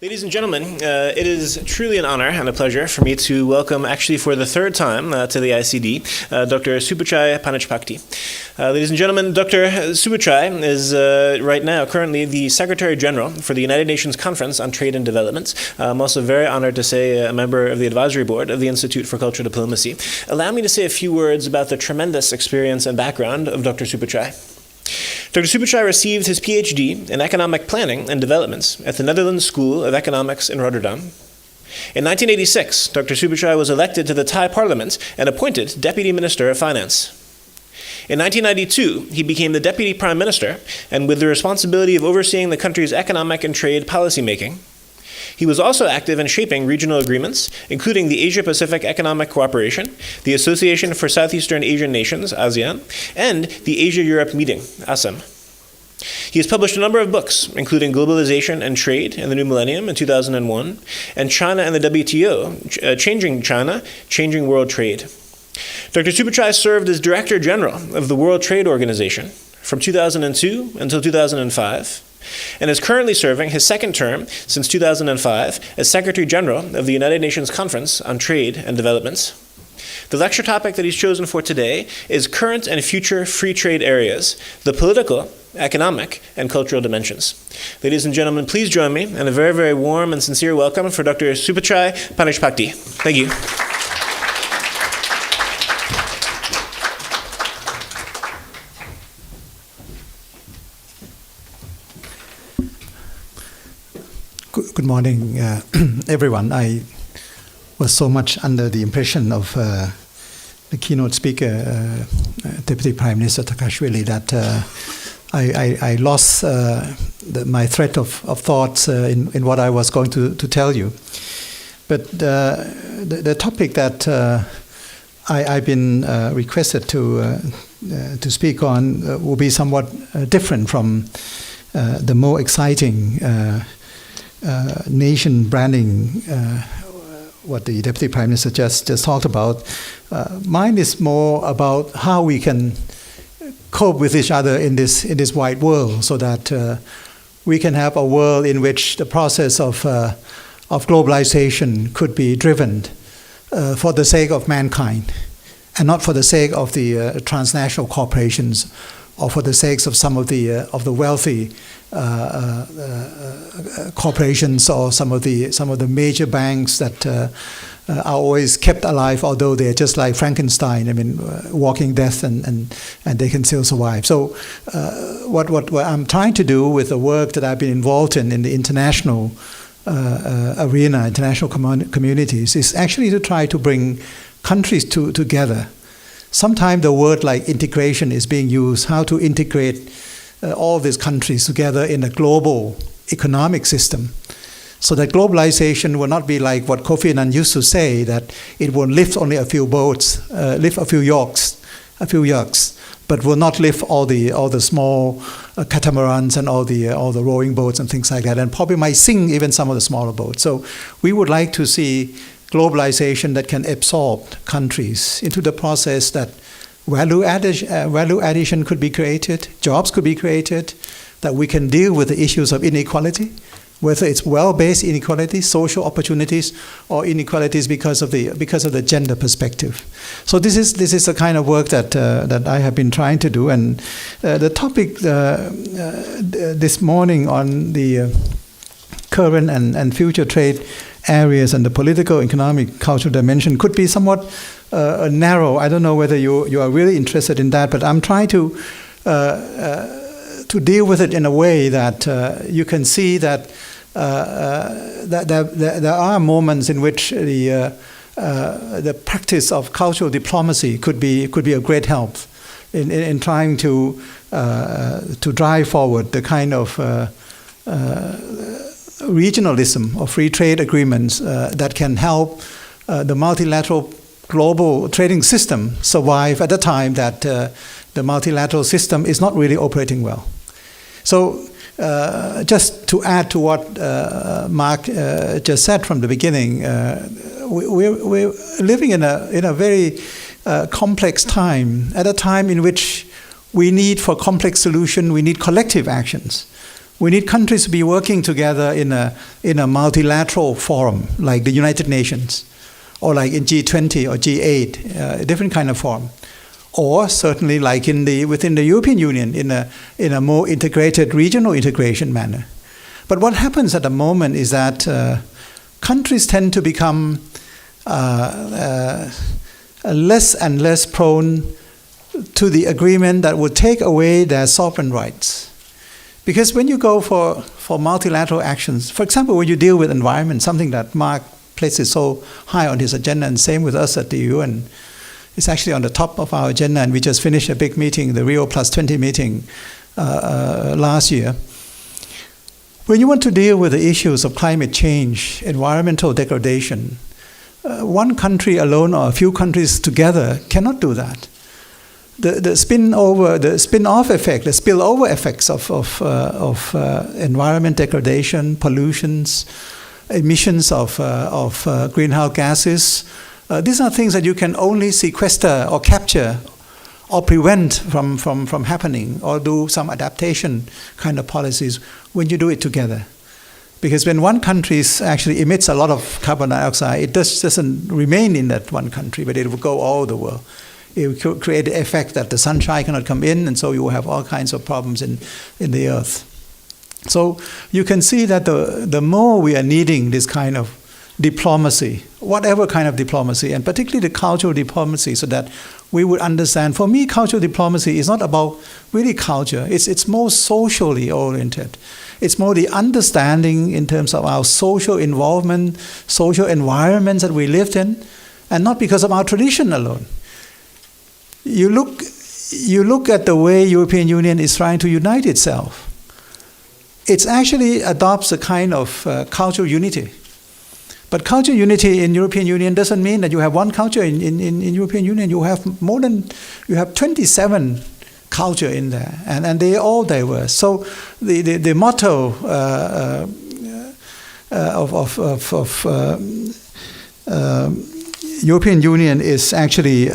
Ladies and gentlemen, it is truly an honor and a pleasure for me to welcome, actually for the third time to the ICD, Dr. Supachai Panitchpakdi. Ladies and gentlemen, Dr. Supachai is right now currently the Secretary General for the United Nations Conference on Trade and Development. I'm also very honored to say a member of the Advisory Board of the Institute for Cultural Diplomacy. Allow me to say a few words about the tremendous experience and background of Dr. Supachai. Dr. Supachai received his PhD in Economic Planning and Development at the Netherlands School of Economics in Rotterdam. In 1986, Dr. Supachai was elected to the Thai Parliament and appointed Deputy Minister of Finance. In 1992, he became the Deputy Prime Minister, and with the responsibility of overseeing the country's economic and trade policymaking. He was also active in shaping regional agreements, including the Asia-Pacific Economic Cooperation, the Association for Southeastern Asian Nations, ASEAN, and the Asia-Europe Meeting, ASEM. He has published a number of books, including Globalization and Trade in the New Millennium in 2001, and China and the WTO, Changing China, Changing World Trade. Dr. Supachai served as Director General of the World Trade Organization from 2002 until 2005, and is currently serving his second term since 2005 as Secretary General of the United Nations Conference on Trade and Development. The lecture topic that he's chosen for today is Current and Future Free Trade Areas, the Political, Economic, and Cultural Dimensions. Ladies and gentlemen, please join me in a very, very warm and sincere welcome for Dr. Supachai Panitchpakdi. Thank you. Good morning, everyone. I was so much under the impression of the keynote speaker, Deputy Prime Minister Takashvili, that I lost my thread of thoughts in what I was going to tell you. But the topic that I've been requested to speak on will be somewhat different from the more exciting nation branding, what the Deputy Prime Minister just talked about. Mine is more about how we can cope with each other in this wide world, so that we can have a world in which the process of globalization could be driven for the sake of mankind, and not for the sake of the transnational corporations, or for the sake of some of the wealthy corporations, or some of the major banks that are always kept alive, although they're just like Frankenstein. I mean, walking death, and they can still survive. So, what I'm trying to do with the work that I've been involved in the international arena, international communities, is actually to try to bring countries together. Sometimes the word like integration is being used, how to integrate all these countries together in a global economic system, so that globalization will not be like what Kofi Annan used to say, that it will lift only a few boats, lift a few yachts, but will not lift all the small catamarans and all the rowing boats and things like that, and probably might sink even some of the smaller boats. So we would like to see globalization that can absorb countries into the process, that value addition could be created, jobs could be created, that we can deal with the issues of inequality, whether it's well-based inequality, social opportunities, or inequalities because of the gender perspective. So this is the kind of work that I have been trying to do, and the topic this morning on the current and future trade areas and the political, economic, cultural dimension could be somewhat narrow. I don't know whether you are really interested in that, but I'm trying to deal with it in a way that you can see that there are moments in which the practice of cultural diplomacy could be a great help in trying to drive forward the kind of regionalism or free trade agreements that can help the multilateral global trading system survive at a time that the multilateral system is not really operating well. So just to add to what Mark just said from the beginning, we're living in a very complex time, at a time in which we need for complex solution, we need collective actions. We need countries to be working together in a multilateral forum, like the United Nations, or like in G20 or G8, a different kind of forum. Or certainly like within the European Union in a more integrated regional integration manner. But what happens at the moment is that countries tend to become less and less prone to the agreement that would take away their sovereign rights. Because when you go for multilateral actions, for example, when you deal with environment, something that Mark places so high on his agenda, and same with us at the UN, it's actually on the top of our agenda, and we just finished a big meeting, the Rio Plus 20 meeting last year. When you want to deal with the issues of climate change, environmental degradation, one country alone or a few countries together cannot do that. The spin-off effect, the spillover effects of environment degradation, pollutions, emissions of greenhouse gases, these are things that you can only sequester or capture or prevent from happening, or do some adaptation kind of policies when you do it together. Because when one country actually emits a lot of carbon dioxide, it doesn't remain in that one country, but it will go all over the world. It will create the effect that the sunshine cannot come in, and so you will have all kinds of problems in the earth. So you can see that the more we are needing this kind of diplomacy, whatever kind of diplomacy, and particularly the cultural diplomacy, so that we would understand. For me, cultural diplomacy is not about really culture. It's more socially oriented. It's more the understanding in terms of our social involvement, social environments that we lived in, and not because of our tradition alone. You look at the way European Union is trying to unite itself. It actually adopts a kind of cultural unity. But cultural unity in European Union doesn't mean that you have one culture in European Union. You have 27 culture in there, and they are all diverse. So the motto of European Union is actually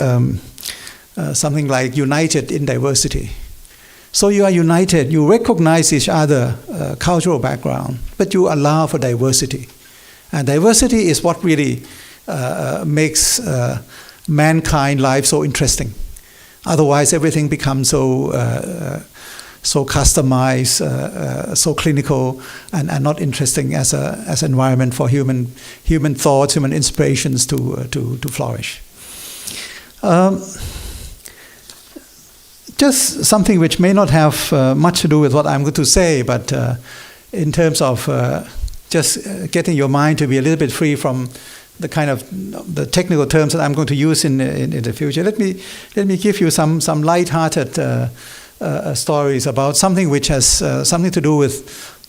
something like united in diversity. So you are united, you recognize each other cultural background, but you allow for diversity. And diversity is what really makes mankind life so interesting. Otherwise, everything becomes so customized, so clinical, and not interesting as an environment for human thoughts, human inspirations to flourish. Just something which may not have much to do with what I'm going to say, but in terms of just getting your mind to be a little bit free from the kind of the technical terms that I'm going to use in the future. Let me give you some light-hearted stories about something which has something to do with.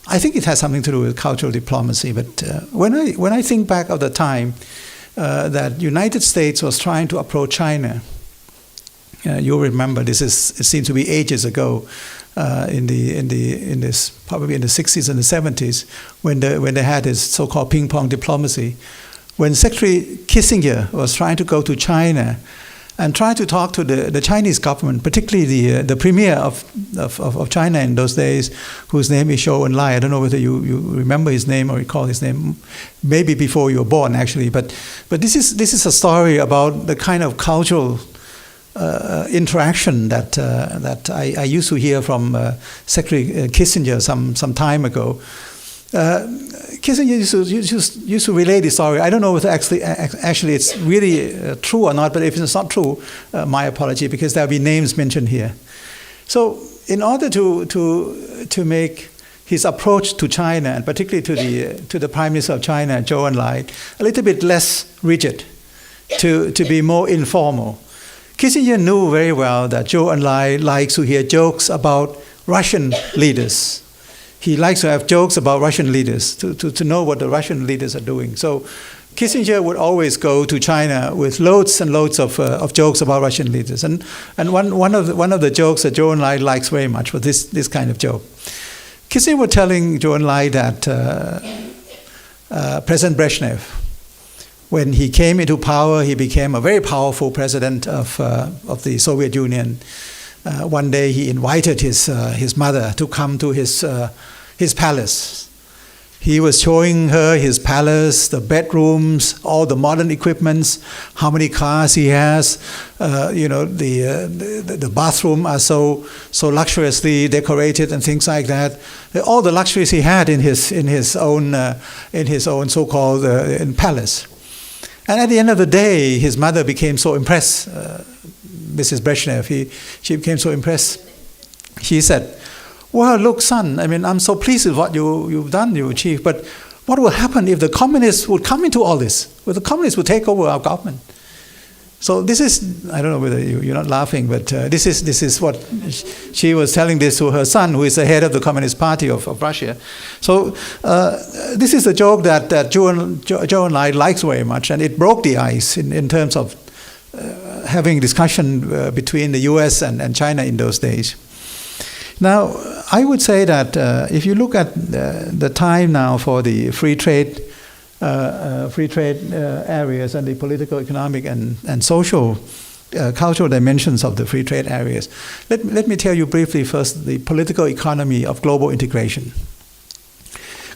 I think it has something to do with cultural diplomacy. But when I think back of the time that United States was trying to approach China, you'll remember it seems to be ages ago. In this probably in the 60s and the 70s, when they had this so-called ping-pong diplomacy, when Secretary Kissinger was trying to go to China and try to talk to the Chinese government, particularly the premier of China in those days, whose name is Zhou Enlai. I don't know whether you remember his name or recall his name, maybe before you were born actually. But this is a story about the kind of cultural interaction that I used to hear from Secretary Kissinger some time ago. Kissinger used to relay this story. I don't know whether actually it's really true or not, but if it's not true, my apology, because there will be names mentioned here. So in order to make his approach to China, and particularly to the Prime Minister of China, Zhou Enlai, a little bit less rigid, to be more informal, Kissinger knew very well that Zhou Enlai likes to hear jokes about Russian leaders. He likes to have jokes about Russian leaders, to know what the Russian leaders are doing. So Kissinger would always go to China with loads and loads of jokes about Russian leaders. And one of the jokes that Zhou Enlai likes very much was this kind of joke. Kissinger was telling Zhou Enlai that President Brezhnev, when he came into power, he became a very powerful president of the Soviet Union. One day he invited his mother to come to his his palace. He was showing her his palace, the bedrooms, all the modern equipments, how many cars he has. The bathroom are so luxuriously decorated and things like that. All the luxuries he had in his own so-called palace. And at the end of the day, his mother became so impressed. Mrs. Brezhnev, she became so impressed. She said, "Well, look, son, I'm so pleased with what you've done, you achieved, but what will happen if the communists would come into all this? Well, the communists would take over our government." So this is, I don't know whether you're not laughing, but this is what she was telling this to her son, who is the head of the Communist Party of Russia. So this is a joke that Joe and I likes very much, and it broke the ice in terms of having discussion between the US and China in those days. Now, I would say that if you look at the time now for the free trade areas and the political, economic, and social, cultural dimensions of the free trade areas, let me tell you briefly first the political economy of global integration.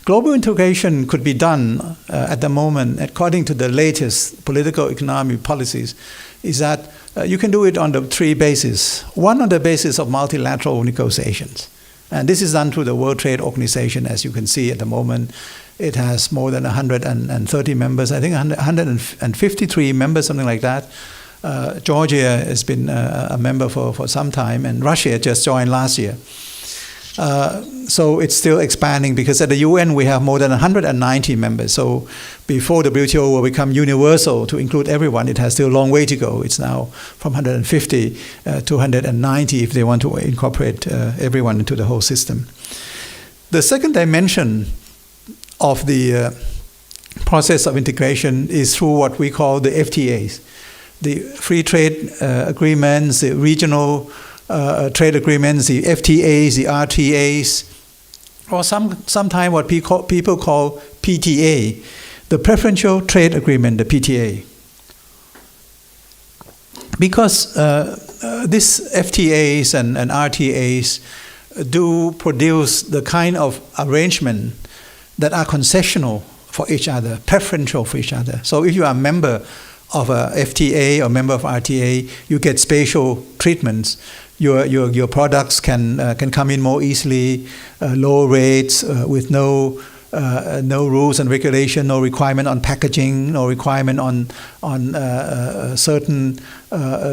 Global integration could be done at the moment, according to the latest political economic policies, is that you can do it on the three bases. One, on the basis of multilateral negotiations. And this is done through the World Trade Organization, as you can see at the moment. It has more than 130 members, I think 153 members, something like that. Georgia has been a member for some time, and Russia just joined last year. So it's still expanding, because at the UN we have more than 190 members. So before the WTO will become universal to include everyone, it has still a long way to go. It's now from 150 to 190 if they want to incorporate everyone into the whole system. The second dimension of the process of integration is through what we call the FTAs, the free trade agreements, the regional trade agreements, the FTAs, the RTAs, or sometimes what people call PTA, the Preferential Trade Agreement, the PTA. Because these FTAs and RTAs do produce the kind of arrangement that are concessional for each other, preferential for each other. So if you are a member of a FTA or member of RTA, you get special treatments. Your products can come in more easily, low rates, with no rules and regulation, no requirement on packaging, no requirement on certain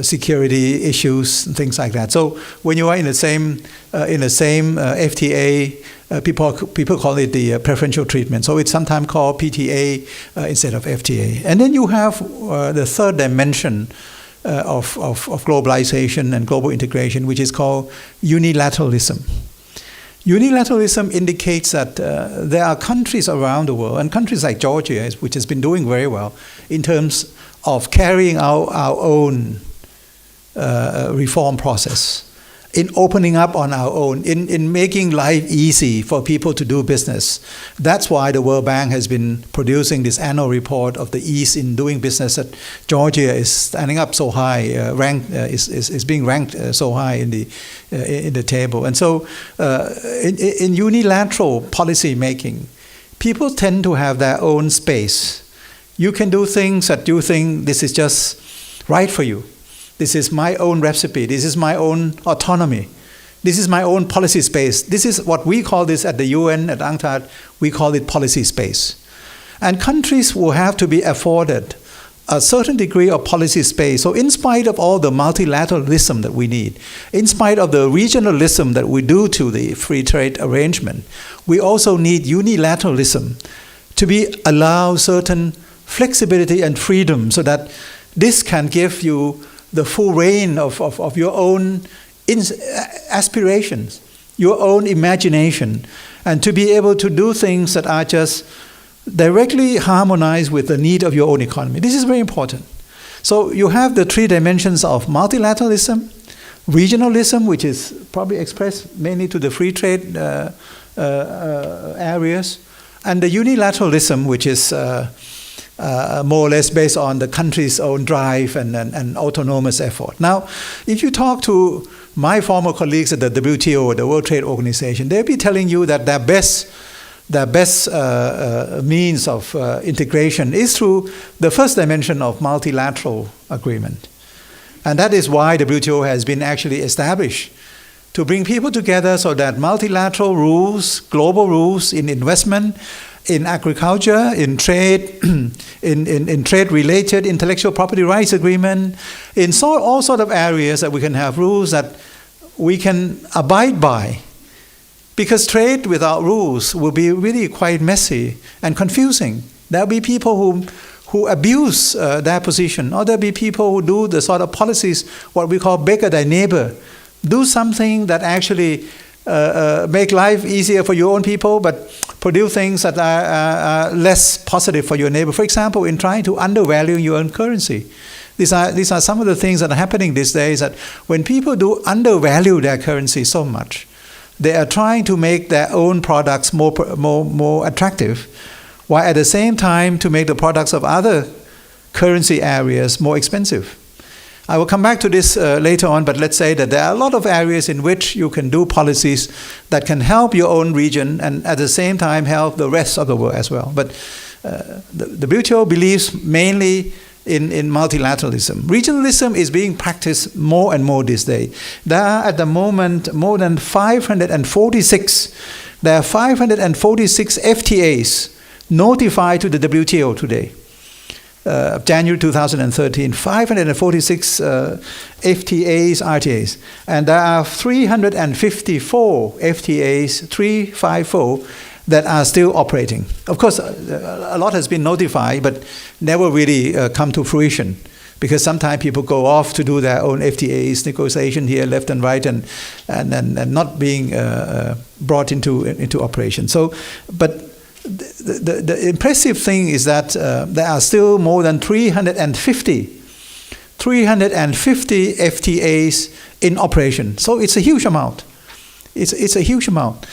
security issues and things like that. So when you are in the same FTA, people call it the preferential treatment. So it's sometimes called PTA instead of FTA. And then you have the third dimension of globalization and global integration, which is called unilateralism. Unilateralism indicates that there are countries around the world, and countries like Georgia, which has been doing very well in terms of carrying out our own reform process, in opening up on our own, in making life easy for people to do business. That's why the World Bank has been producing this annual report of the ease in doing business, that Georgia is standing up so high, is being ranked so high in the table. And so in unilateral policy making, people tend to have their own space. You can do things that you think this is just right for you. This is my own recipe. This is my own autonomy. This is my own policy space. This is what we call this at the UN, at UNCTAD, we call it policy space. And countries will have to be afforded a certain degree of policy space. So in spite of all the multilateralism that we need, in spite of the regionalism that we do to the free trade arrangement, we also need unilateralism to be allow certain flexibility and freedom, so that this can give you the full reign of your own aspirations, your own imagination, and to be able to do things that are just directly harmonized with the need of your own economy. This is very important. So you have the three dimensions of multilateralism, regionalism, which is probably expressed mainly to the free trade areas, and the unilateralism, which is more or less based on the country's own drive and autonomous effort. Now, if you talk to my former colleagues at the WTO, the World Trade Organization, they'll be telling you that their best means of integration is through the first dimension of multilateral agreement. And that is why the WTO has been actually established, to bring people together so that multilateral rules, global rules in investment, in agriculture, in trade, in trade-related intellectual property rights agreement, in all sort of areas that we can have rules that we can abide by. Because trade without rules will be really quite messy and confusing. There'll be people who abuse their position, or there'll be people who do the sort of policies, what we call beggar thy neighbor. Do something that actually make life easier for your own people, but produce things that are less positive for your neighbor. For example, in trying to undervalue your own currency. These are some of the things that are happening these days, that when people do undervalue their currency so much, they are trying to make their own products more attractive, while at the same time to make the products of other currency areas more expensive. I will come back to this later on, but let's say that there are a lot of areas in which you can do policies that can help your own region and at the same time help the rest of the world as well. But the WTO believes mainly in multilateralism. Regionalism is being practiced more and more these days. There are at the moment more than 546. There are 546 FTAs notified to the WTO today. January 2013, 546 FTAs, RTAs. And there are 354 FTAs, 354, that are still operating. Of course, a lot has been notified, but never really come to fruition. Because sometimes people go off to do their own FTAs, negotiation here, left and right, and not being brought into operation. So, but the impressive thing is that there are still more than 350 FTAs in operation. So it's a huge amount. It's a huge amount.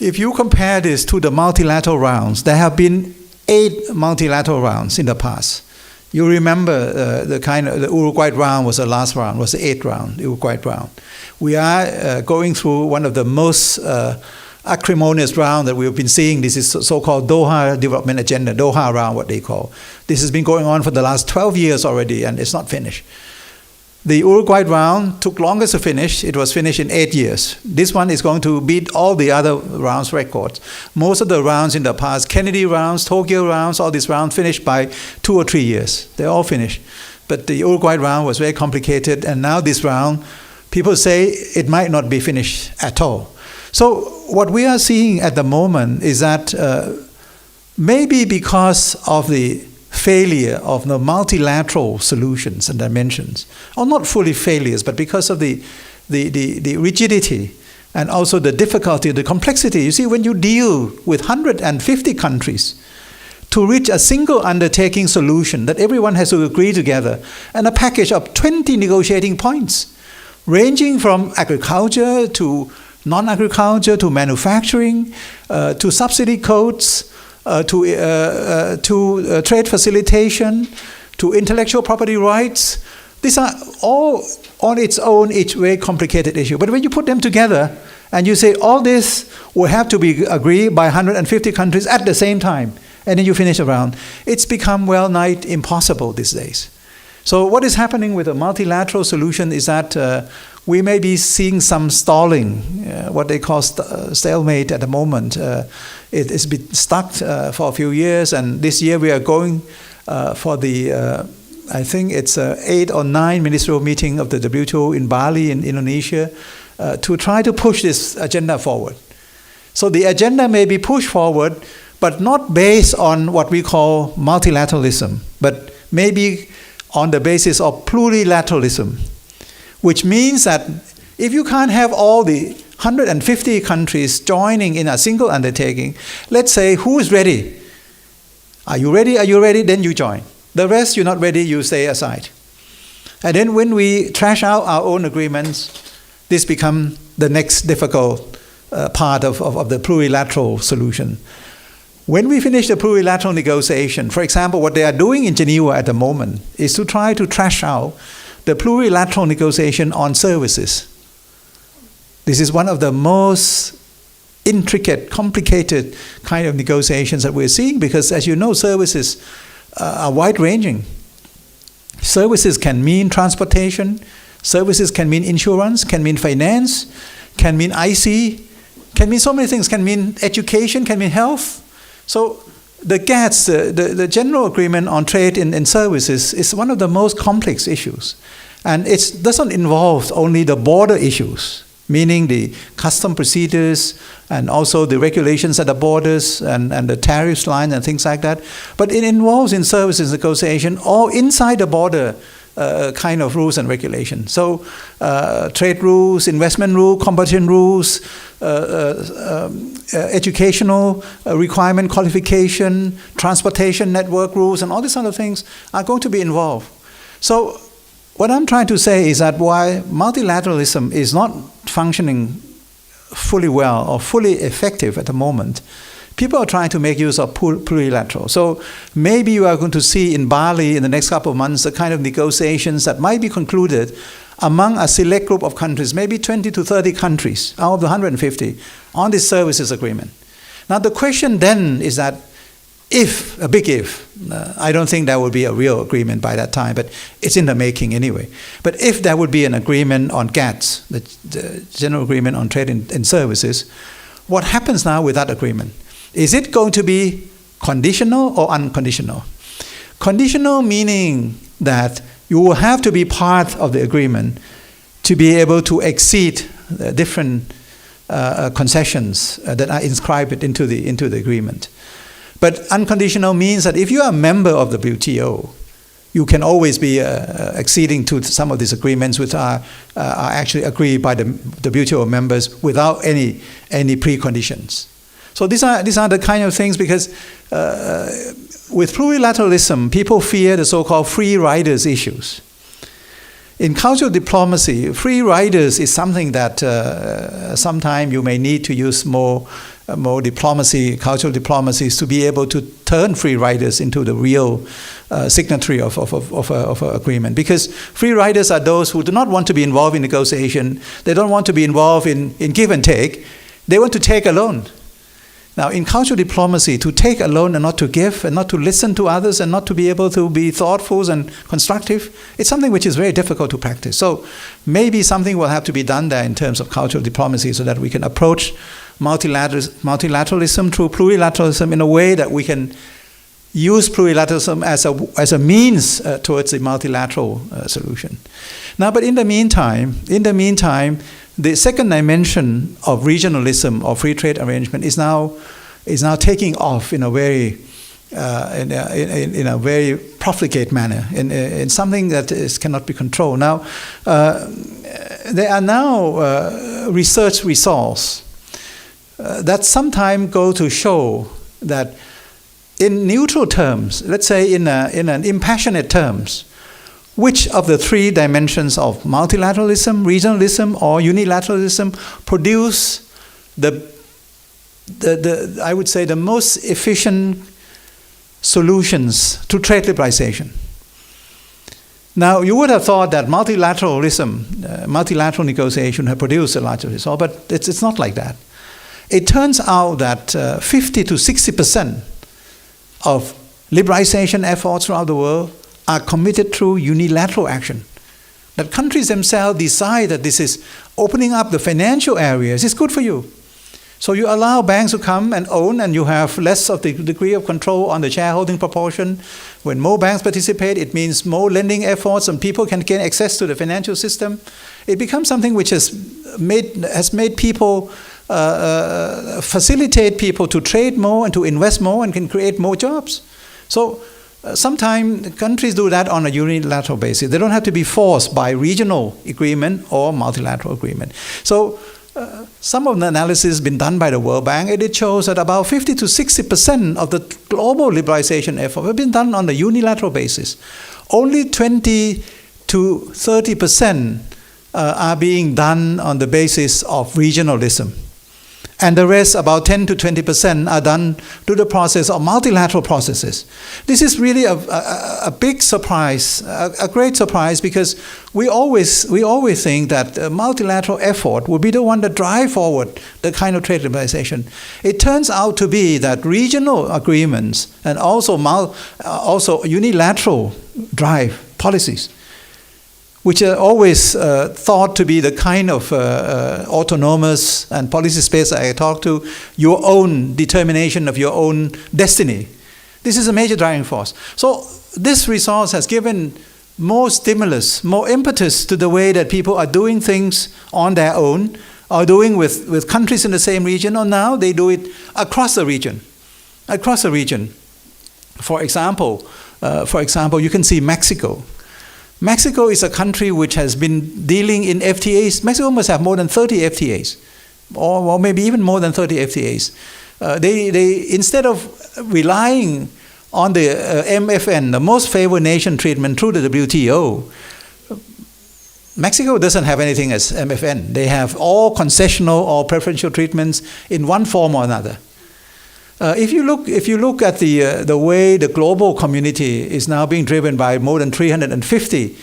If you compare this to the multilateral rounds, there have been 8 multilateral rounds in the past. You remember the Uruguay round was the last round, was the 8th round, the Uruguay round. We are going through one of the most acrimonious round that we've been seeing. This is so-called Doha Development Agenda, Doha round, what they call. This has been going on for the last 12 years already, and it's not finished. The Uruguay round took longer to finish. It was finished in 8 years. This one is going to beat all the other rounds' records. Most of the rounds in the past, Kennedy rounds, Tokyo rounds, all these rounds finished by 2 or 3 years. They're all finished. But the Uruguay round was very complicated, and now this round, people say it might not be finished at all. So what we are seeing at the moment is that maybe because of the failure of the multilateral solutions and dimensions, or not fully failures, but because of the rigidity and also the difficulty, the complexity. You see, when you deal with 150 countries to reach a single undertaking solution that everyone has to agree together, and a package of 20 negotiating points, ranging from agriculture to non-agriculture to manufacturing, to subsidy codes, to trade facilitation, to intellectual property rights. These are all on its own each very complicated issue. But when you put them together and you say all this will have to be agreed by 150 countries at the same time, and then you finish a round, it's become well-nigh impossible these days. So what is happening with a multilateral solution is that we may be seeing some stalling, what they call stalemate at the moment. It has been stuck for a few years, and this year we are going for the, I think it's 8 or 9 ministerial meeting of the WTO in Bali in Indonesia to try to push this agenda forward. So the agenda may be pushed forward, but not based on what we call multilateralism, but maybe on the basis of plurilateralism, which means that if you can't have all the 150 countries joining in a single undertaking, let's say, who is ready? Are you ready? Are you ready? Then you join. The rest, you're not ready, you stay aside. And then when we trash out our own agreements, this becomes the next difficult part of the plurilateral solution. When we finish the plurilateral negotiation, for example, what they are doing in Geneva at the moment is to try to trash out the plurilateral negotiation on services. This is one of the most intricate, complicated kind of negotiations that we're seeing because, as you know, services are wide-ranging. Services can mean transportation, services can mean insurance, can mean finance, can mean IC, can mean so many things, can mean education, can mean health. So the GATS, the General Agreement on Trade in Services, is one of the most complex issues. And it doesn't involve only the border issues, meaning the custom procedures and also the regulations at the borders and the tariffs line and things like that. But it involves in services negotiation all inside the border kind of rules and regulations. So trade rules, investment rules, competition rules, educational requirement qualification, transportation network rules, and all these other things are going to be involved. So what I'm trying to say is that while multilateralism is not functioning fully well or fully effective at the moment, people are trying to make use of plurilateral. So maybe you are going to see in Bali in the next couple of months the kind of negotiations that might be concluded among a select group of countries, maybe 20 to 30 countries out of the 150, on this services agreement. Now the question then is that if, a big if, I don't think there will be a real agreement by that time, but it's in the making anyway. But if there would be an agreement on GATS, the General Agreement on Trade in Services, what happens now with that agreement? Is it going to be conditional or unconditional? Conditional meaning that you will have to be part of the agreement to be able to exceed different concessions that are inscribed into the agreement. But unconditional means that if you are a member of the WTO, you can always be acceding to some of these agreements which are actually agreed by the WTO members without any preconditions. So these are the kind of things because with plurilateralism, people fear the so-called free riders issues. In cultural diplomacy, free riders is something that sometimes you may need to use more diplomacy, cultural diplomacies, to be able to turn free riders into the real signatory of an agreement. Because free riders are those who do not want to be involved in negotiation. They don't want to be involved in give and take. They want to take alone. Now, in cultural diplomacy, to take alone and not to give and not to listen to others and not to be able to be thoughtful and constructive, it's something which is very difficult to practice. So maybe something will have to be done there in terms of cultural diplomacy so that we can approach multilateralism through plurilateralism in a way that we can use plurilateralism as a means towards the multilateral solution. Now, but in the meantime, the second dimension of regionalism or free trade arrangement is now taking off in a very profligate manner, in something that cannot be controlled. Now, there are now research results that sometimes go to show that in neutral terms, let's say in an impassionate terms, which of the three dimensions of multilateralism, regionalism, or unilateralism produce I would say the most efficient solutions to trade liberalization? Now, you would have thought that multilateral negotiation have produced a larger result, but it's not like that. It turns out that 50 to 60% of liberalization efforts throughout the world are committed through unilateral action. That countries themselves decide that this is opening up the financial areas. It's good for you. So you allow banks to come and own, and you have less of the degree of control on the shareholding proportion. When more banks participate, it means more lending efforts and people can gain access to the financial system. It becomes something which has made people facilitate people to trade more and to invest more and can create more jobs. So sometimes countries do that on a unilateral basis. They don't have to be forced by regional agreement or multilateral agreement. So some of the analysis has been done by the World Bank, and it shows that about 50 to 60% of the global liberalization effort have been done on the unilateral basis. Only 20 to 30% are being done on the basis of regionalism. And the rest, about 10 to 20%, are done through the process of multilateral processes. This is really a big surprise, a great surprise, because we always think that multilateral effort will be the one that drive forward the kind of trade liberalization. It turns out to be that regional agreements and also unilateral drive policies, which are always thought to be the kind of autonomous and policy space I talk to, your own determination of your own destiny. This is a major driving force. So this resource has given more stimulus, more impetus to the way that people are doing things on their own, or doing with countries in the same region, or now they do it across the region. Across the region. For example, you can see Mexico. Mexico is a country which has been dealing in FTAs. Mexico must have more than 30 FTAs, or maybe even more than 30 FTAs. They instead of relying on the MFN, the most favored nation treatment through the WTO, Mexico doesn't have anything as MFN. They have all concessional or preferential treatments in one form or another. If you look at the way the global community is now being driven by more than 350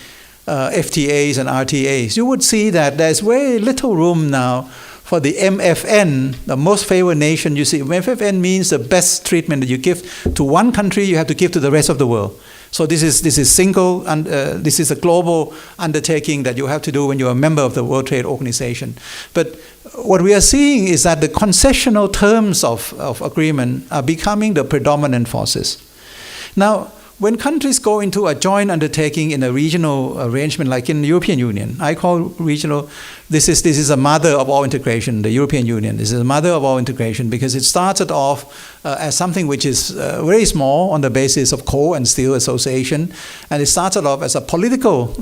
FTAs and RTAs, you would see that there's very little room now for the MFN, the most favored nation. You see, MFN means the best treatment that you give to one country, you have to give to the rest of the world. So this is single, and this is a global undertaking that you have to do when you're a member of the World Trade Organization. But what we are seeing is that the concessional terms of agreement are becoming the predominant forces. Now, when countries go into a joint undertaking in a regional arrangement, like in the European Union, I call regional, this is a mother of all integration, the European Union. This is a mother of all integration because it started off as something which is very small on the basis of coal and steel association, and it started off as a political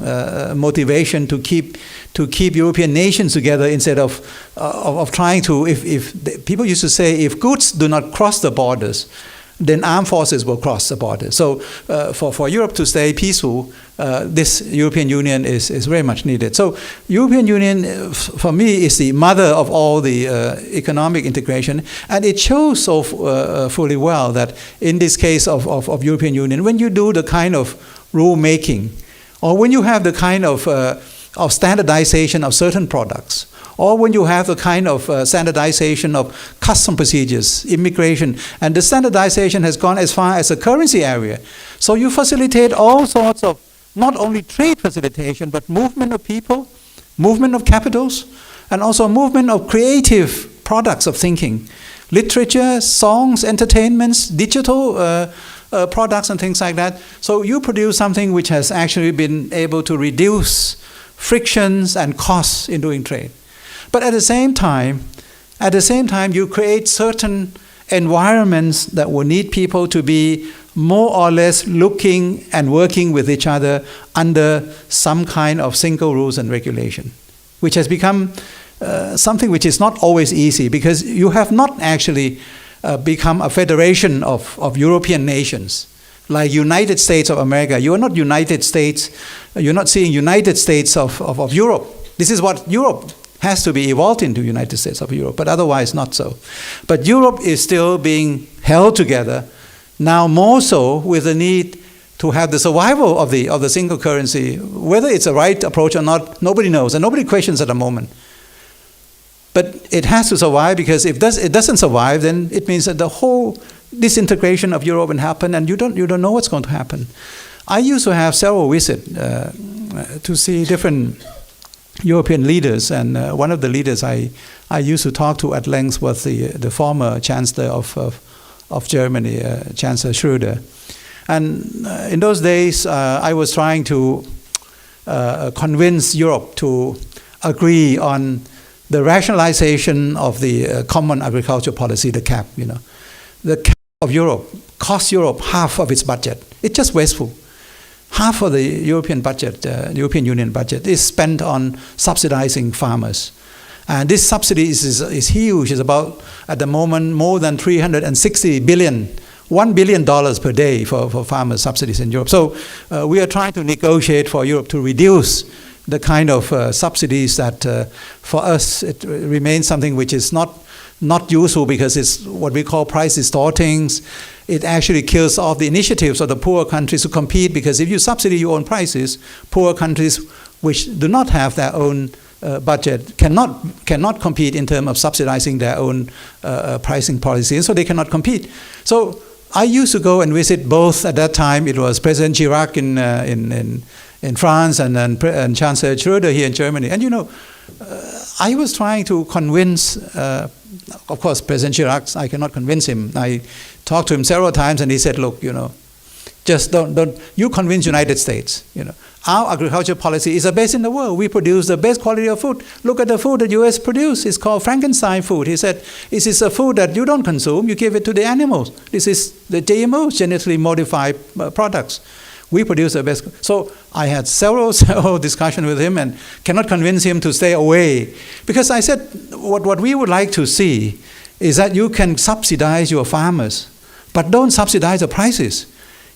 motivation to keep European nations together instead of trying to, if people used to say, if goods do not cross the borders, then armed forces will cross the border. So for Europe to stay peaceful, this European Union is very much needed. So European Union, for me, is the mother of all the economic integration, and it shows so fully well that in this case of European Union, when you do the kind of rule making, or when you have the kind of standardization of certain products, or when you have the kind of standardization of custom procedures, immigration, and the standardization has gone as far as the currency area. So you facilitate all sorts of, not only trade facilitation, but movement of people, movement of capitals, and also movement of creative products of thinking. Literature, songs, entertainments, digital products and things like that. So you produce something which has actually been able to reduce frictions and costs in doing trade. But at the same time, you create certain environments that will need people to be more or less looking and working with each other under some kind of single rules and regulation, which has become something which is not always easy, because you have not actually become a federation of European nations. Like United States of America, you are not United States, you're not seeing United States of Europe. This is what Europe has to be evolved into, United States of Europe, but otherwise not so. But Europe is still being held together, now more so with the need to have the survival of the single currency. Whether it's a right approach or not, nobody knows, and nobody questions at the moment. But it has to survive, because if it doesn't survive, then it means that the whole disintegration of Europe will happen, and you don't know what's going to happen. I used to have several visits to see different European leaders, and one of the leaders I used to talk to at length was the former Chancellor of Germany, Chancellor Schröder. And in those days, I was trying to convince Europe to agree on the rationalization of the Common Agricultural Policy, the CAP. The CAP of Europe costs Europe half of its budget. It's just wasteful. Half of the European budget, the European Union budget, is spent on subsidizing farmers. And this subsidy is huge. It's about, at the moment, more than 360 billion, $1 billion per day for farmer subsidies in Europe. So we are trying to negotiate for Europe to reduce the kind of subsidies that for us it remains something which is not useful because it's what we call price distorting. It actually kills off the initiatives of the poorer countries to compete, because if you subsidize your own prices, poorer countries which do not have their own budget cannot compete in terms of subsidizing their own pricing policy, and so they cannot compete. So I used to go and visit both. At that time, it was President Chirac in France and Chancellor Schröder here in Germany. And I was trying to convince, of course, President Chirac, I cannot convince him. I talked to him several times and he said, look, just don't you convince United States. Our agriculture policy is the best in the world. We produce the best quality of food. Look at the food the U.S. produce. It's called Frankenstein food. He said, this is a food that you don't consume. You give it to the animals. This is the GMOs, genetically modified products. We produce the best. So I had several discussions with him and cannot convince him to stay away. Because I said, what we would like to see is that you can subsidize your farmers, but don't subsidize the prices.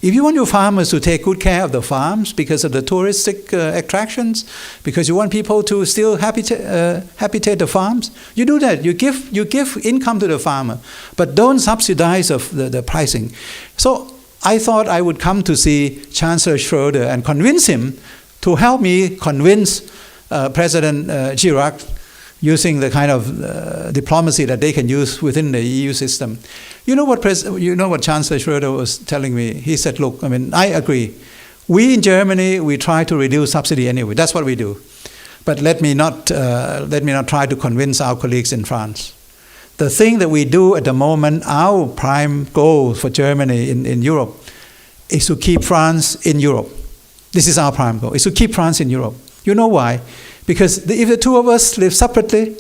If you want your farmers to take good care of the farms because of the touristic attractions, because you want people to still habitate the farms, you do that. You give income to the farmer, but don't subsidize the pricing. So I thought I would come to see Chancellor Schröder and convince him to help me convince President Chirac, using the kind of diplomacy that they can use within the EU system. You know what Chancellor Schröder was telling me? He said, look, I agree. We in Germany, we try to reduce subsidy anyway. That's what we do. But let me not try to convince our colleagues in France. The thing that we do at the moment, our prime goal for Germany in Europe, is to keep France in Europe. This is our prime goal, is to keep France in Europe. You know why? Because if the two of us live separately,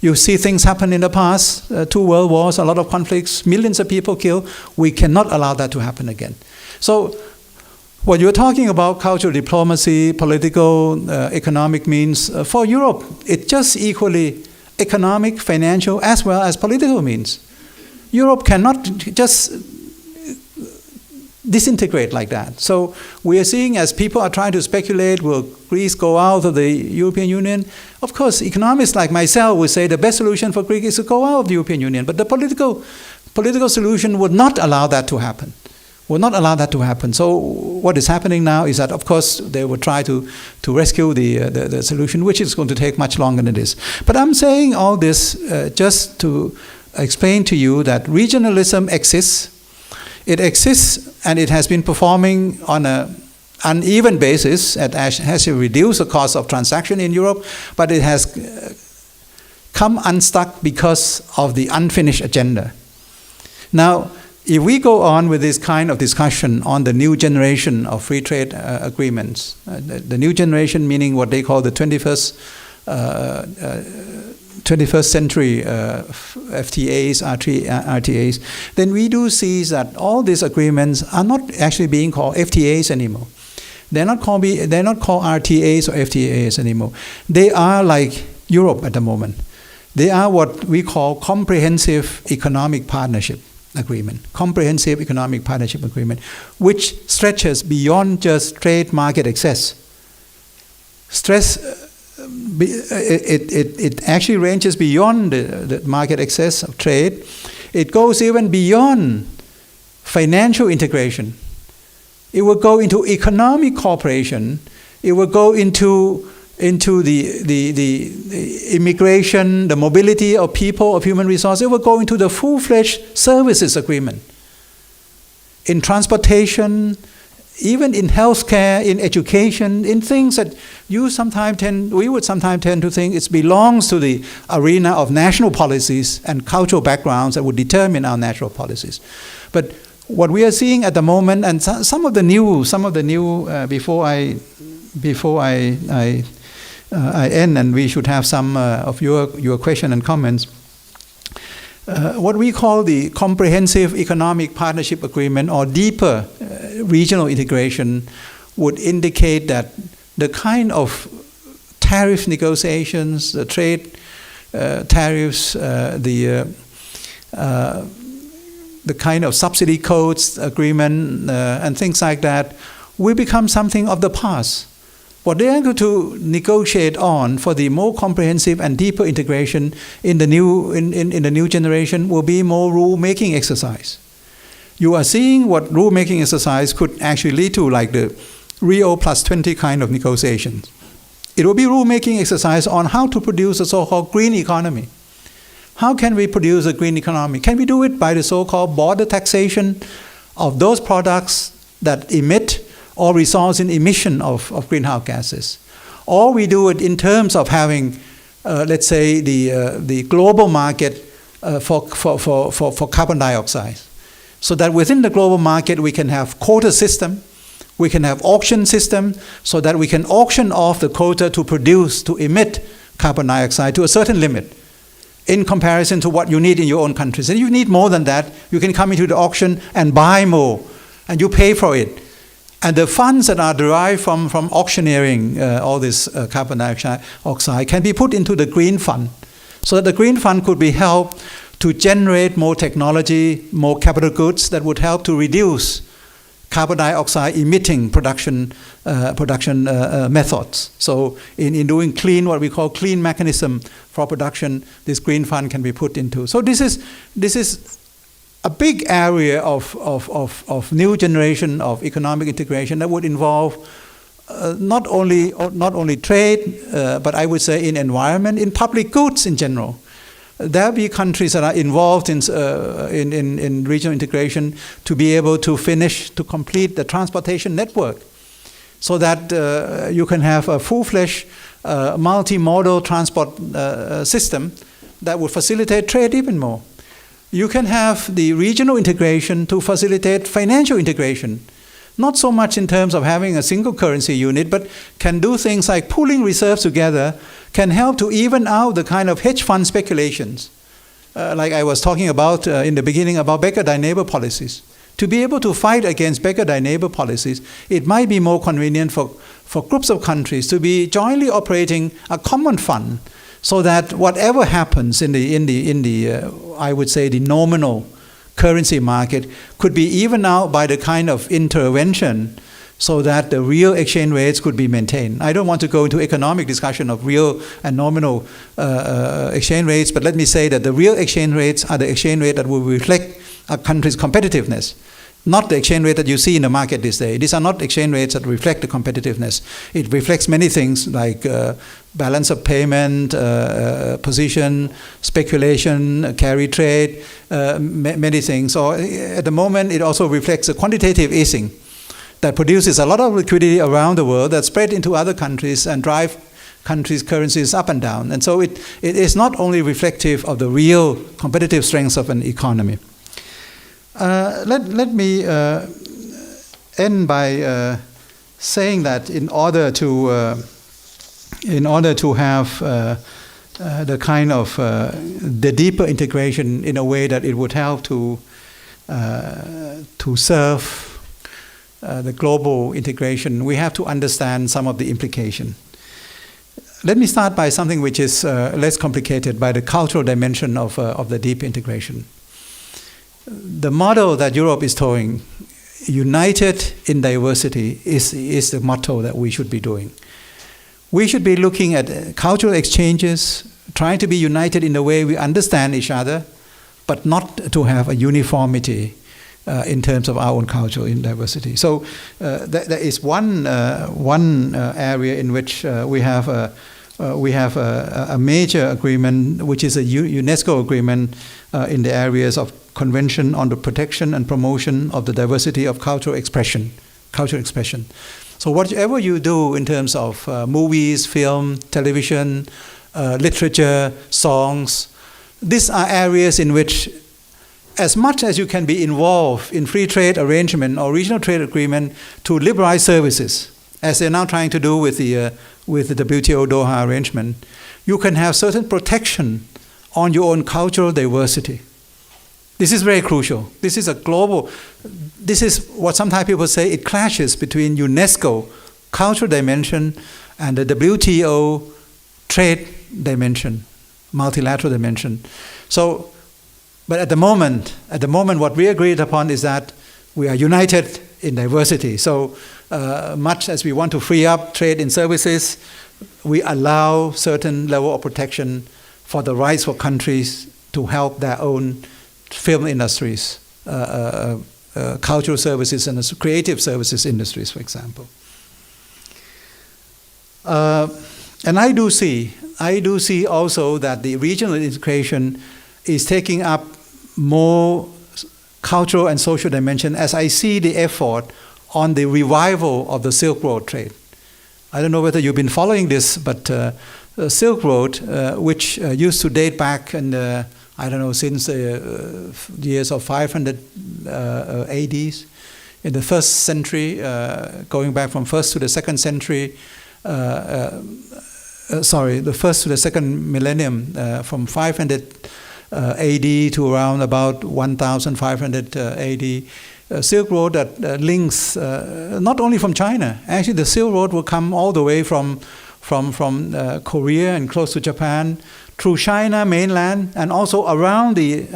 you see things happen in the past, 2 world wars, a lot of conflicts, millions of people killed. We cannot allow that to happen again. So what you're talking about, cultural diplomacy, political, economic means, for Europe, it's just equally economic, financial, as well as political means. Europe cannot just disintegrate like that. So we are seeing, as people are trying to speculate, will Greece go out of the European Union? Of course, economists like myself would say the best solution for Greece is to go out of the European Union. But the political solution would not allow that to happen. So what is happening now is that, of course, they will try to rescue the solution, which is going to take much longer than this. But I'm saying all this just to explain to you that regionalism exists. It exists, and it has been performing on an uneven basis. It has reduced the cost of transaction in Europe, but it has come unstuck because of the unfinished agenda. Now, if we go on with this kind of discussion on the new generation of free trade agreements, the new generation meaning what they call the 21st century FTAs, RTAs, then we do see that all these agreements are not actually being called FTAs anymore. They're not called RTAs or FTAs anymore. They are like Europe at the moment. They are what we call comprehensive economic partnership agreement, which stretches beyond just trade market access. It actually ranges beyond the market access of trade. It goes even beyond financial integration. It will go into economic cooperation. It will go into the immigration, the mobility of people, of human resources. It will go into the full-fledged services agreement. In transportation, even in healthcare, in education, in things that we would sometimes tend to think it belongs to the arena of national policies and cultural backgrounds that would determine our national policies. But what we are seeing at the moment, and some of the new, before I end, and we should have some of your question and comments. What we call the Comprehensive Economic Partnership Agreement, or deeper regional integration, would indicate that the kind of tariff negotiations, the trade tariffs, the kind of subsidy codes agreement and things like that will become something of the past. What they are going to negotiate on for the more comprehensive and deeper integration in the new generation will be more rule-making exercise. You are seeing what rule-making exercise could actually lead to, like the Rio plus 20 kind of negotiations. It will be rule-making exercise on how to produce a so-called green economy. How can we produce a green economy? Can we do it by the so-called border taxation of those products that emit or results in emission of greenhouse gases? Or we do it in terms of having, let's say, the global market for carbon dioxide. So that within the global market we can have quota system, we can have auction system, so that we can auction off the quota to emit carbon dioxide to a certain limit in comparison to what you need in your own countries. And if you need more than that, you can come into the auction and buy more, and you pay for it. And the funds that are derived from auctioneering all this carbon dioxide can be put into the green fund, so that the green fund could be helped to generate more technology, more capital goods that would help to reduce carbon dioxide emitting production methods. So in doing clean, what we call clean mechanism for production, this green fund can be put into. So this is a big area of new generation of economic integration that would involve not only trade, but I would say in environment, in public goods in general. There'll be countries that are involved in regional integration to be able to complete the transportation network, so that you can have a full-fledged multimodal transport system that would facilitate trade even more. You can have the regional integration to facilitate financial integration, not so much in terms of having a single currency unit, but can do things like pooling reserves together, can help to even out the kind of hedge fund speculations, like I was talking about in the beginning about beggar thy neighbor policies. To be able to fight against beggar thy neighbor policies, it might be more convenient for groups of countries to be jointly operating a common fund, so that whatever happens in the I would say the nominal currency market could be evened out by the kind of intervention, so that the real exchange rates could be maintained. I don't want to go into economic discussion of real and nominal exchange rates, but let me say that the real exchange rates are the exchange rate that will reflect a country's competitiveness, not the exchange rate that you see in the market this day. These are not exchange rates that reflect the competitiveness. It reflects many things like balance of payment, position, speculation, carry trade, many things. So at the moment, it also reflects a quantitative easing that produces a lot of liquidity around the world that spread into other countries and drive countries' currencies up and down. And so it is not only reflective of the real competitive strengths of an economy. Let me end by saying that in order to have the kind of the deeper integration in a way that it would help to serve the global integration, we have to understand some of the implication. Let me start by something which is less complicated, by the cultural dimension of the deep integration. The model that Europe is towing, united in diversity, is the motto that we should be doing. We should be looking at cultural exchanges, trying to be united in the way we understand each other, but not to have a uniformity in terms of our own culture in diversity. So there is one area in which we have a major agreement, which is a UNESCO agreement in the areas of Convention on the Protection and Promotion of the Diversity of Cultural Expression. So whatever you do in terms of movies, film, television, literature, songs, these are areas in which, as much as you can be involved in free trade arrangement or regional trade agreement to liberalize services, as they're now trying to do with the WTO Doha arrangement, you can have certain protection on your own cultural diversity. This is very crucial. This is what sometimes people say, it clashes between UNESCO cultural dimension and the WTO trade dimension, multilateral dimension. So, but at the moment, what we agreed upon is that we are united in diversity. So much as we want to free up trade in services, we allow certain level of protection for the rights for countries to help their own film industries, cultural services and creative services industries, for example. And I do see also that the regional integration is taking up more cultural and social dimension as I see the effort on the revival of the Silk Road trade. I don't know whether you've been following this, but the Silk Road, which used to date back in the, I don't know, since the years of 500 ADs, in the first century, going back from first to the second century, the first to the second millennium, from 500 AD to around about 1500 AD, Silk Road that links not only from China. Actually, the Silk Road will come all the way from Korea and close to Japan, through China mainland, and also around the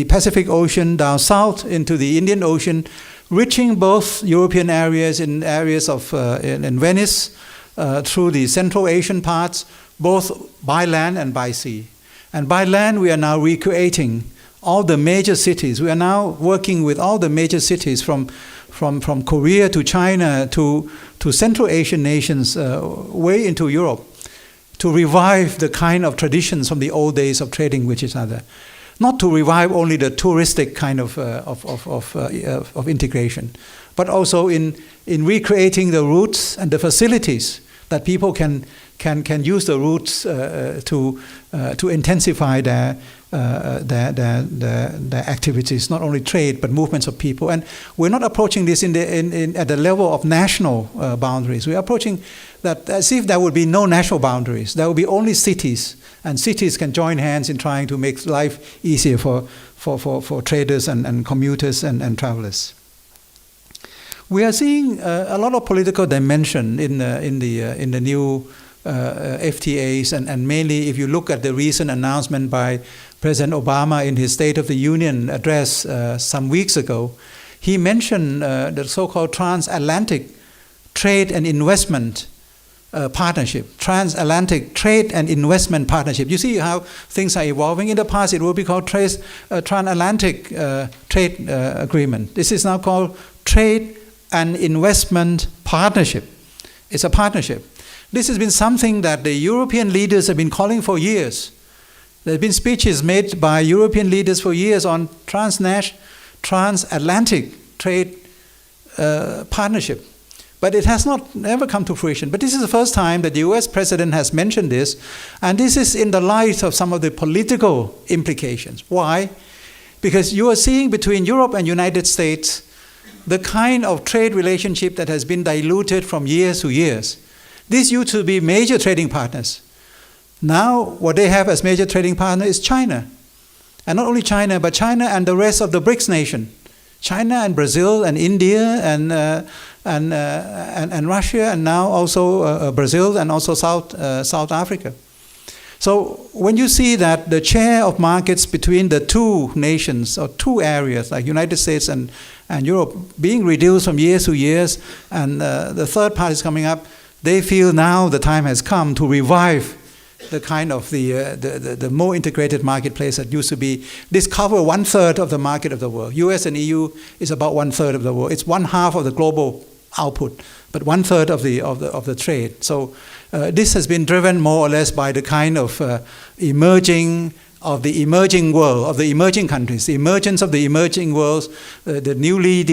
Pacific Ocean, down south into the Indian Ocean, reaching both European areas in areas of in Venice, through the Central Asian parts, both by land and by sea. And by land, we are now recreating all the major cities. We are now working with all the major cities from Korea to China to Central Asian nations, way into Europe, to revive the kind of traditions from the old days of trading with each other. Not to revive only the touristic kind of integration, but also in recreating the routes and the facilities that people can use the routes to intensify their activities, not only trade but movements of people. And we're not approaching this at the level of national boundaries. We're approaching that as if there would be no national boundaries. There will be only cities, and cities can join hands in trying to make life easier for traders and commuters and travelers. We are seeing a lot of political dimension in the new FTAs, and mainly if you look at the recent announcement by President Obama in his State of the Union address some weeks ago, he mentioned the so-called transatlantic trade and investment partnership. Transatlantic trade and investment partnership. You see how things are evolving. In the past, it would be called transatlantic trade agreement. This is now called trade and investment partnership. It's a partnership. This has been something that the European leaders have been calling for years. There have been speeches made by European leaders for years on transatlantic trade partnership. But it has never come to fruition. But this is the first time that the US president has mentioned this, and this is in the light of some of the political implications. Why? Because you are seeing between Europe and United States the kind of trade relationship that has been diluted from years to years. These used to be major trading partners. Now, what they have as major trading partner is China. And not only China, but China and the rest of the BRICS nation. China and Brazil and India and Russia, and now also Brazil and also South Africa. So when you see that the share of markets between the two nations or two areas, like United States and Europe, being reduced from years to years, and the third part is coming up, they feel now the time has come to revive the kind of the more integrated marketplace that used to be. This covers 1/3 of the market of the world. US and EU is about 1/3 of the world. It's 1/2 of the global output, but 1/3 of the trade. So this has been driven more or less by the kind of emerging world, of the emerging countries, the emergence of the emerging worlds, the newly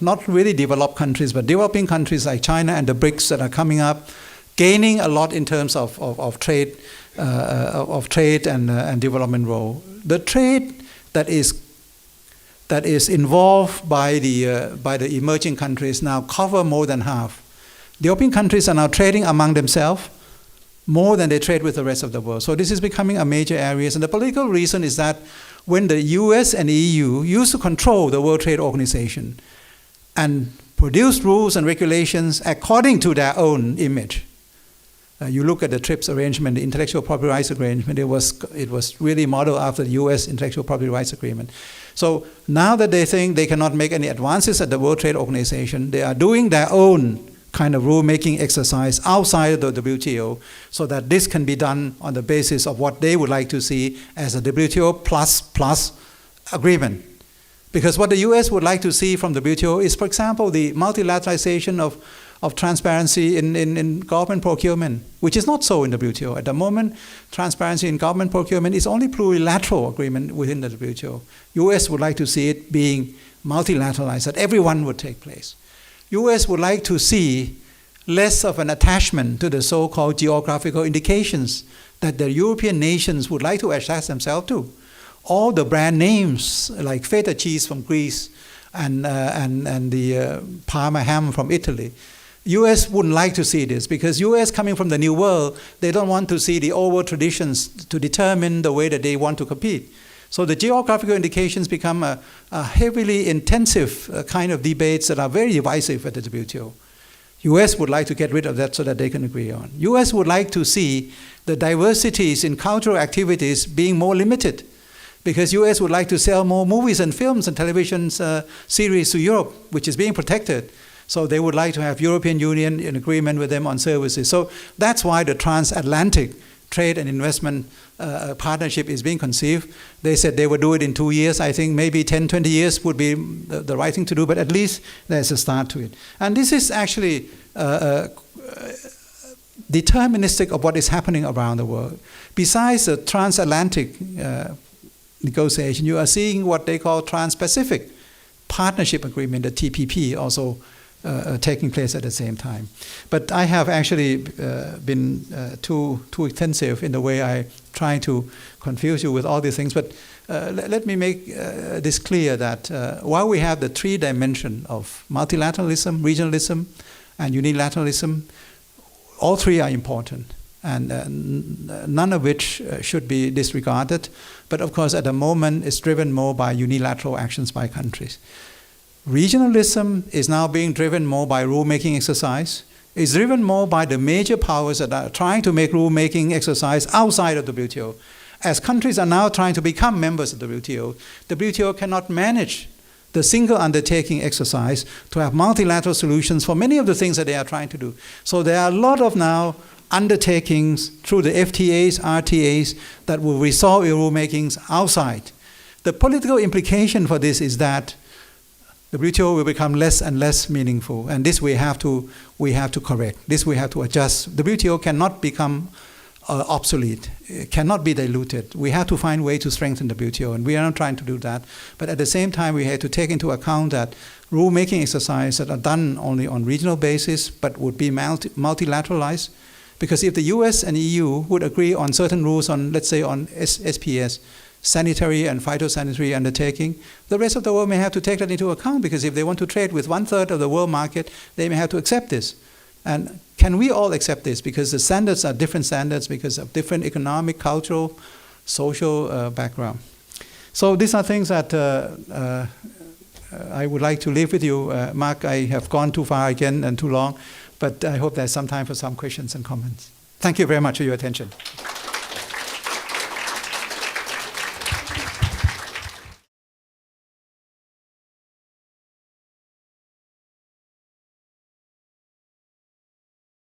not really developed countries, but developing countries like China and the BRICS that are coming up, gaining a lot in terms of trade and development role. The trade that is involved by the emerging countries now cover more than half. The European countries are now trading among themselves more than they trade with the rest of the world. So this is becoming a major area. And the political reason is that when the US and the EU used to control the World Trade Organization and produce rules and regulations according to their own image, You look at the TRIPS arrangement, the Intellectual Property Rights Arrangement, it was really modeled after the US Intellectual Property Rights Agreement. So now that they think they cannot make any advances at the World Trade Organization, they are doing their own kind of rulemaking exercise outside of the WTO so that this can be done on the basis of what they would like to see as a WTO plus agreement. Because what the US would like to see from the WTO is, for example, the multilateralization of transparency in government procurement, which is not so in the WTO. At the moment, transparency in government procurement is only plurilateral agreement within the WTO. US would like to see it being multilateralized, that everyone would take place. US would like to see less of an attachment to the so-called geographical indications that the European nations would like to attach themselves to. All the brand names like feta cheese from Greece and the Parma ham from Italy. US wouldn't like to see this because US coming from the New World, they don't want to see the old traditions to determine the way that they want to compete. So the geographical indications become a heavily intensive kind of debates that are very divisive at the WTO. US would like to get rid of that so that they can agree on. US would like to see the diversities in cultural activities being more limited, because US would like to sell more movies and films and television series to Europe, which is being protected. So they would like to have European Union in agreement with them on services. So that's why the transatlantic trade and investment partnership is being conceived. They said they would do it in 2 years. I think maybe 10, 20 years would be the right thing to do, but at least there's a start to it. And this is actually deterministic of what is happening around the world. Besides the transatlantic negotiation, you are seeing what they call Trans-Pacific Partnership Agreement, the TPP, also taking place at the same time. But I have actually been too extensive in the way I try to confuse you with all these things. But let me make this clear that while we have the three dimensions of multilateralism, regionalism, and unilateralism, all three are important, and none of which should be disregarded. But of course, at the moment, it's driven more by unilateral actions by countries. Regionalism is now being driven more by rulemaking exercise. It's driven more by the major powers that are trying to make rulemaking exercise outside of the WTO. As countries are now trying to become members of the WTO cannot manage the single undertaking exercise to have multilateral solutions for many of the things that they are trying to do. So there are a lot of now undertakings through the FTAs, RTAs that will resolve rulemakings outside. The political implication for this is that the WTO will become less and less meaningful, and this we have to correct. This we have to adjust. The WTO cannot become obsolete. It cannot be diluted. We have to find a way to strengthen the WTO, and we are not trying to do that. But at the same time, we have to take into account that rulemaking exercises that are done only on regional basis, but would be multilateralized. Because if the US and EU would agree on certain rules on, let's say, on SPS, sanitary and phytosanitary undertaking, the rest of the world may have to take that into account, because if they want to trade with 1/3 of the world market, they may have to accept this. And can we all accept this? Because the standards are different standards because of different economic, cultural, social background. So these are things that I would like to leave with you. Mark, I have gone too far again and too long, but I hope there's some time for some questions and comments. Thank you very much for your attention.